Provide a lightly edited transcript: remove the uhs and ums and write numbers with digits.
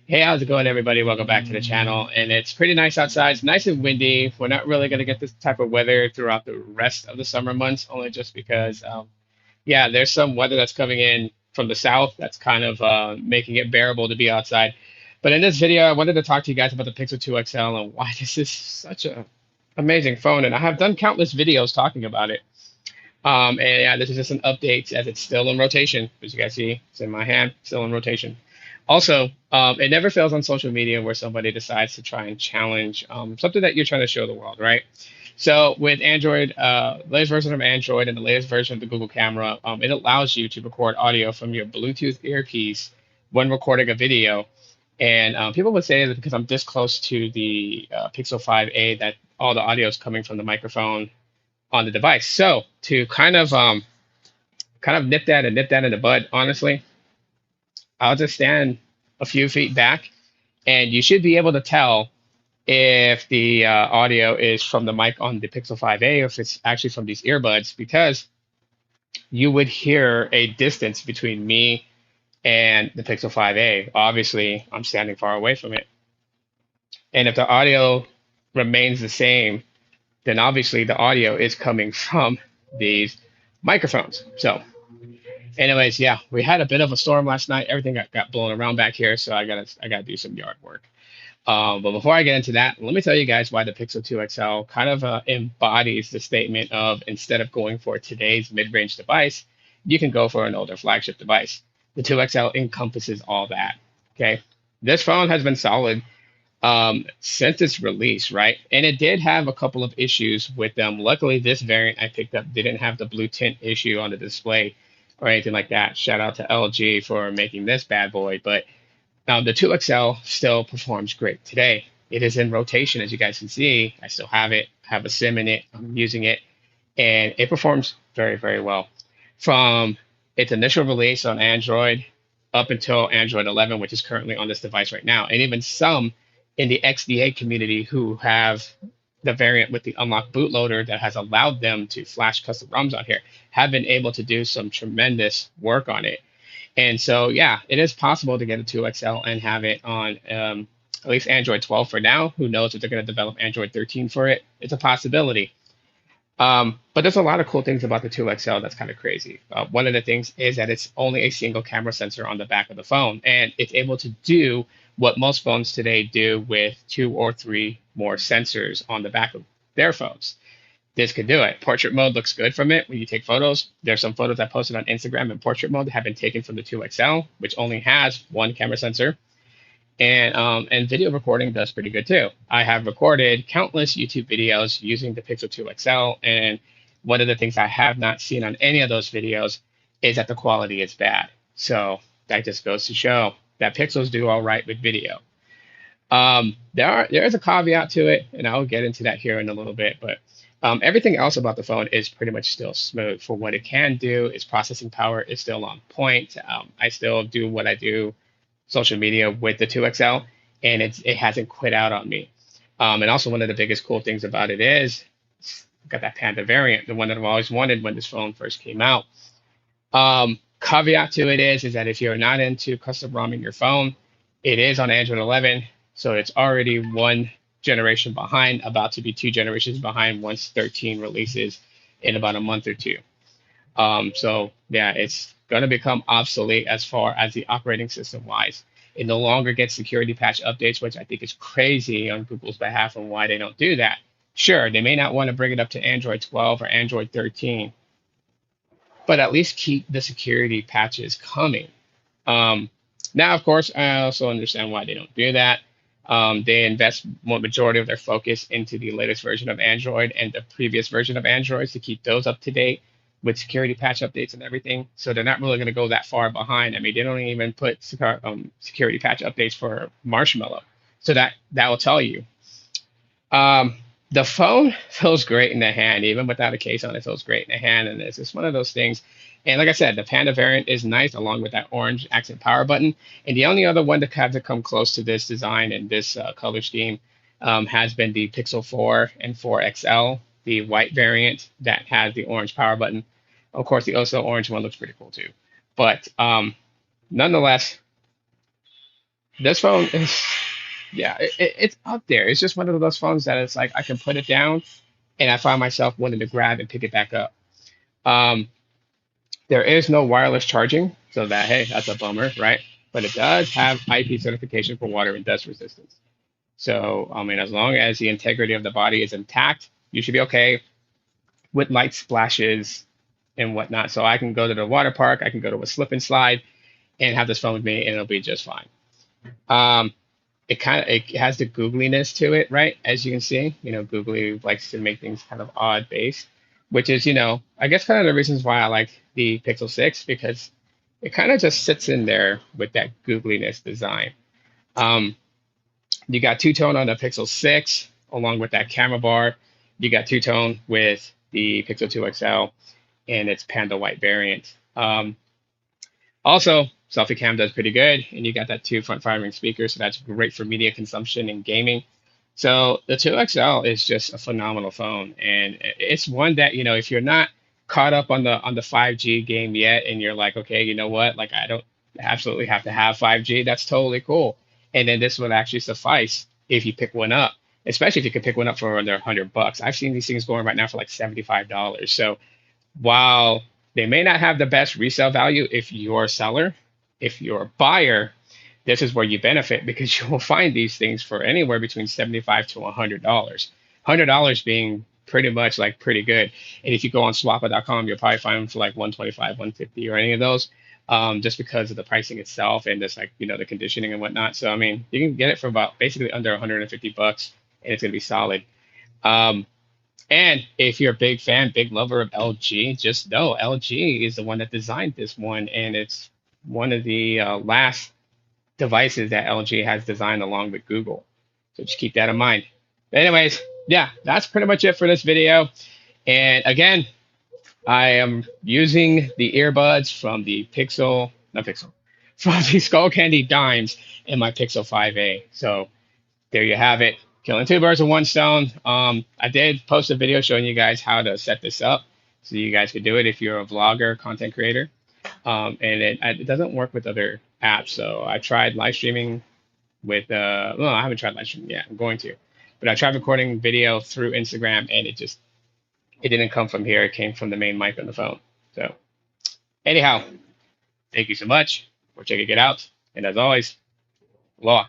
Hey, how's it going, everybody? Welcome back to the channel. And it's pretty nice outside. It's nice and windy. We're not really going to get this type of weather throughout the rest of the summer months, only just because, yeah, there's some weather that's coming in from the south that's kind of making it bearable to be outside. But in this video, I wanted to talk to you guys about the Pixel 2 XL and why this is such a amazing phone. And I have done countless videos talking about it. And yeah, this is just an update as it's still in rotation. As you guys see, it's in my hand, still in rotation. Also, it never fails on social media where somebody decides to try and challenge something that you're trying to show the world, right? So with Android, latest version of Android and the latest version of the Google camera, it allows you to record audio from your Bluetooth earpiece when recording a video. And people would say that because I'm this close to the Pixel 5a that all the audio is coming from the microphone on the device. So to kind of nip that in the bud, honestly, I'll just stand a few feet back, and you should be able to tell if the audio is from the mic on the Pixel 5a or if it's actually from these earbuds, because you would hear a distance between me and the Pixel 5a. Obviously, I'm standing far away from it. And if the audio remains the same, then obviously the audio is coming from these microphones. So anyways, yeah, we had a bit of a storm last night. Everything got blown around back here, so I gotta do some yard work. But before I get into that, let me tell you guys why the Pixel 2 XL kind of embodies the statement of instead of going for today's mid-range device, you can go for an older flagship device. The 2 XL encompasses all that. Okay, this phone has been solid since its release, right? And it did have a couple of issues with them. Luckily, this variant I picked up didn't have the blue tint issue on the display or anything like that. Shout out to LG for making this bad boy. But the 2XL still performs great today. It is in rotation, as you guys can see. I still have it, have a SIM in it, I'm using it, and it performs very, very well. From its initial release on Android up until Android 11, which is currently on this device right now, and even some in the XDA community who have the variant with the unlocked bootloader that has allowed them to flash custom ROMs on here have been able to do some tremendous work on it. And so, yeah, it is possible to get a 2XL and have it on at least Android 12 for now. Who knows if they're going to develop Android 13 for it? It's a possibility. But there's a lot of cool things about the 2XL that's kind of crazy. One of the things is that it's only a single camera sensor on the back of the phone, and it's able to do what most phones today do with two or three more sensors on the back of their phones. This could do it. Portrait mode looks good from it when you take photos. There's some photos I posted on Instagram in portrait mode that have been taken from the 2XL, which only has one camera sensor. And video recording does pretty good too. I have recorded countless YouTube videos using the Pixel 2 XL, and one of the things I have not seen on any of those videos is that the quality is bad. So that just goes to show that Pixels do all right with video. There is a caveat to it, and I'll get into that here in a little bit, but everything else about the phone is pretty much still smooth for what it can do. Its processing power is still on point. I still do what I do social media with the 2XL, and it hasn't quit out on me. And also one of the biggest cool things about it is it's got that Panda variant, the one that I've always wanted when this phone first came out. Caveat to it is that if you're not into custom ROMing your phone, it is on Android 11, so it's already one generation behind, about to be two generations behind once 13 releases in about a month or two. So yeah, it's going to become obsolete as far as the operating system wise. It no longer gets security patch updates, which I think is crazy on Google's behalf and why they don't do that. Sure, they may not want to bring it up to Android 12 or Android 13, but at least keep the security patches coming. Um, Now, of course, I also understand why they don't do that. They invest more majority of their focus into the latest version of Android and the previous version of Android to keep those up to date with security patch updates and everything. So they're not really going to go that far behind. I mean, they don't even put security patch updates for Marshmallow. So that will tell you. Um, the phone feels great in the hand, even without a case on it, feels great in the hand. And it's just one of those things. And like I said, the Panda variant is nice along with that orange accent power button. And the only other one to have to come close to this design and this color scheme has been the Pixel 4 and 4 XL, the white variant that has the orange power button. Of course, the also orange one looks pretty cool too. But nonetheless, This phone is, yeah, it's up there. It's just one of those phones that it's like I can put it down and I find myself wanting to grab and pick it back up. Um, there is no wireless charging, so that, hey, that's a bummer, right? But it does have IP certification for water and dust resistance. So, I mean, as long as the integrity of the body is intact, you should be okay with light splashes and whatnot. So I can go to the water park, I can go to a slip and slide and have this phone with me and it'll be just fine. Um, it has the googliness to it, right? As you can see, Googly likes to make things kind of odd based, which is, I guess kind of the reasons why I like the Pixel 6 because it kind of just sits in there with that googliness design. Um, you got two tone on the Pixel 6 along with that camera bar. You got two tone with the Pixel 2 XL and its Panda White variant. Also, selfie cam does pretty good, and you got that two front firing speakers, so that's great for media consumption and gaming. So the 2XL is just a phenomenal phone, and it's one that, if you're not caught up on the 5G game yet, and you're like, okay, you know what, like I don't absolutely have to have 5G, that's totally cool. And then this would actually suffice if you pick one up, especially if you could pick one up for under $100. I've seen these things going right now for like $75. So while they may not have the best resale value if you're a seller, if you're a buyer, this is where you benefit because you will find these things for anywhere between 75 to $100. $100 being pretty much like pretty good. And if you go on swappa.com, you'll probably find them for like 125, 150 or any of those. Just because of the pricing itself and just like, the conditioning and whatnot. So I mean, you can get it for about basically under 150 bucks and it's gonna be solid. Um, and if you're a big fan, big lover of LG, just know LG is the one that designed this one, and it's one of the last devices that LG has designed along with Google. So just keep that in mind. But anyways, yeah, that's pretty much it for this video. And again, I am using the earbuds from the Pixel, not Pixel, from the Skull Candy Dimes in my Pixel 5a. So there you have it. Killing two birds with one stone. I did post a video showing you guys how to set this up so you guys could do it if you're a vlogger, content creator. And it doesn't work with other apps. So I tried live streaming with, well, I haven't tried live streaming yet. I'm going to. But I tried recording video through Instagram and it didn't come from here. It came from the main mic on the phone. So anyhow, thank you so much for checking it out. And as always, aloha.